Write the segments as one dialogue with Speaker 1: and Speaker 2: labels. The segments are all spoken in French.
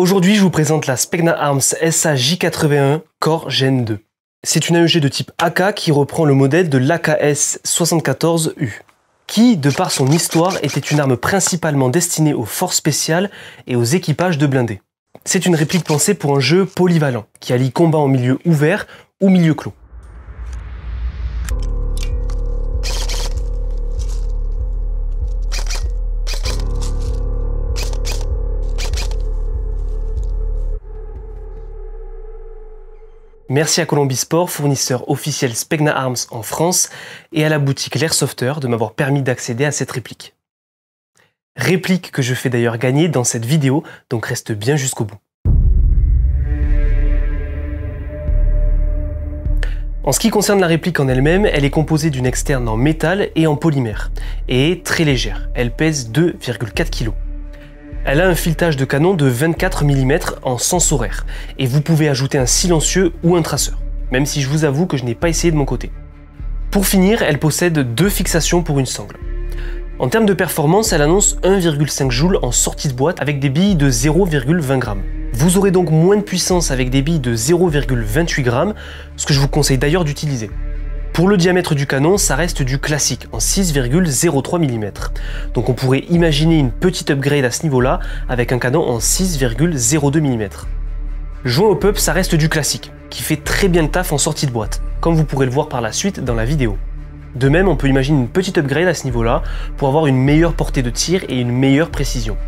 Speaker 1: Aujourd'hui, je vous présente la Specna Arms SA-J81 Core Gen 2. C'est une AEG de type AK qui reprend le modèle de l'AKS-74U, qui, de par son histoire, était une arme principalement destinée aux forces spéciales et aux équipages de blindés. C'est une réplique pensée pour un jeu polyvalent, qui allie combat en milieu ouvert ou milieu clos. Merci à Colombie Sport, fournisseur officiel Specna Arms en France, et à la boutique L'Airsofter de m'avoir permis d'accéder à cette réplique. Réplique que je fais d'ailleurs gagner dans cette vidéo, donc reste bien jusqu'au bout. En ce qui concerne la réplique en elle-même, elle est composée d'une externe en métal et en polymère, et est très légère, elle pèse 2,4 kg. Elle a un filetage de canon de 24 mm en sens horaire, et vous pouvez ajouter un silencieux ou un traceur, même si je vous avoue que je n'ai pas essayé de mon côté. Pour finir, elle possède 2 fixations pour une sangle. En termes de performance, elle annonce 1,5 joules en sortie de boîte avec des billes de 0,20 g. Vous aurez donc moins de puissance avec des billes de 0,28 g, ce que je vous conseille d'ailleurs d'utiliser. Pour le diamètre du canon, ça reste du classique, en 6,03 mm. Donc on pourrait imaginer une petite upgrade à ce niveau-là, avec un canon en 6,02 mm. Joint au pup, ça reste du classique, qui fait très bien le taf en sortie de boîte, comme vous pourrez le voir par la suite dans la vidéo. De même, on peut imaginer une petite upgrade à ce niveau-là, pour avoir une meilleure portée de tir et une meilleure précision.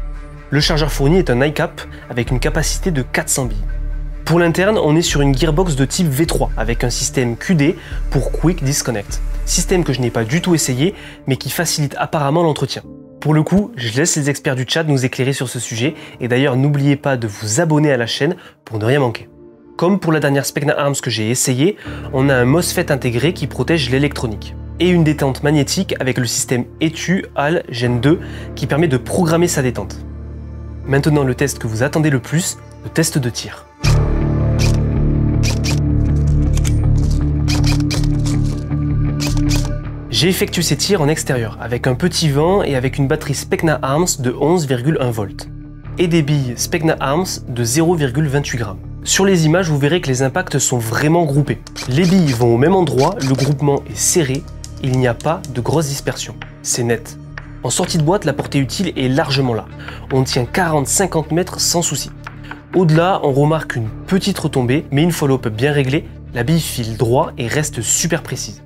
Speaker 1: Le chargeur fourni est un iCap, avec une capacité de 400 billes. Pour l'interne, on est sur une gearbox de type V3 avec un système QD pour Quick Disconnect. Système que je n'ai pas du tout essayé, mais qui facilite apparemment l'entretien. Pour le coup, je laisse les experts du chat nous éclairer sur ce sujet, et d'ailleurs n'oubliez pas de vous abonner à la chaîne pour ne rien manquer. Comme pour la dernière Specna Arms que j'ai essayé, on a un MOSFET intégré qui protège l'électronique, et une détente magnétique avec le système ETU HAL Gen 2 qui permet de programmer sa détente. Maintenant le test que vous attendez le plus, le test de tir. J'ai effectué ces tirs en extérieur, avec un petit vent et avec une batterie Specna Arms de 11,1 volts, et des billes Specna Arms de 0,28 g. Sur les images, vous verrez que les impacts sont vraiment groupés. Les billes vont au même endroit, le groupement est serré, il n'y a pas de grosse dispersion. C'est net. En sortie de boîte, la portée utile est largement là. On tient 40-50 mètres sans souci. Au-delà, on remarque une petite retombée, mais une follow-up bien réglée, la bille file droit et reste super précise.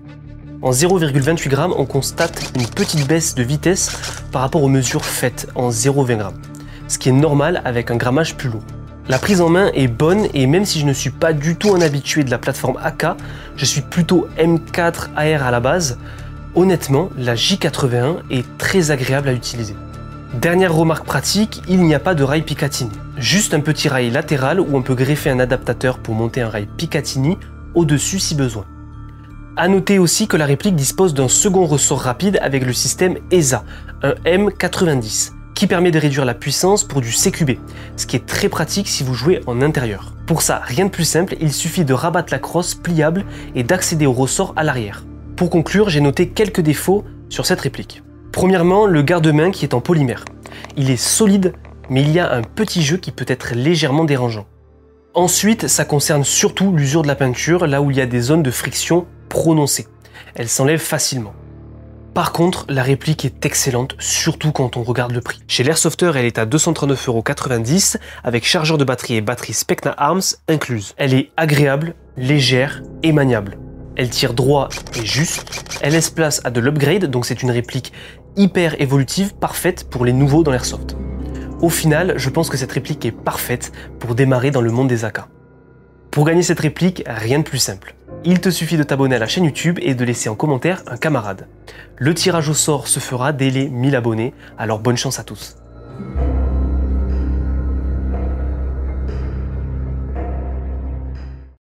Speaker 1: En 0,28 g, on constate une petite baisse de vitesse par rapport aux mesures faites en 0,20 g, ce qui est normal avec un grammage plus lourd. La prise en main est bonne et même si je ne suis pas du tout un habitué de la plateforme AK, je suis plutôt M4 AR à la base, honnêtement, la J81 est très agréable à utiliser. Dernière remarque pratique, il n'y a pas de rail Picatinny, juste un petit rail latéral où on peut greffer un adaptateur pour monter un rail Picatinny au-dessus si besoin. A noter aussi que la réplique dispose d'un second ressort rapide avec le système ESA, un M90, qui permet de réduire la puissance pour du CQB, ce qui est très pratique si vous jouez en intérieur. Pour ça, rien de plus simple, il suffit de rabattre la crosse pliable et d'accéder au ressort à l'arrière. Pour conclure, j'ai noté quelques défauts sur cette réplique. Premièrement, le garde-main qui est en polymère. Il est solide, mais il y a un petit jeu qui peut être légèrement dérangeant. Ensuite, ça concerne surtout l'usure de la peinture, là où il y a des zones de friction prononcées. Elle s'enlève facilement. Par contre, la réplique est excellente, surtout quand on regarde le prix. Chez l'Airsofter, elle est à 239,90 € avec chargeur de batterie et batterie Specna Arms incluse. Elle est agréable, légère et maniable. Elle tire droit et juste, elle laisse place à de l'upgrade, donc c'est une réplique hyper évolutive, parfaite pour les nouveaux dans l'Airsoft. Au final, je pense que cette réplique est parfaite pour démarrer dans le monde des AK. Pour gagner cette réplique, rien de plus simple. Il te suffit de t'abonner à la chaîne YouTube et de laisser en commentaire un camarade. Le tirage au sort se fera dès les 1000 abonnés, alors bonne chance à tous.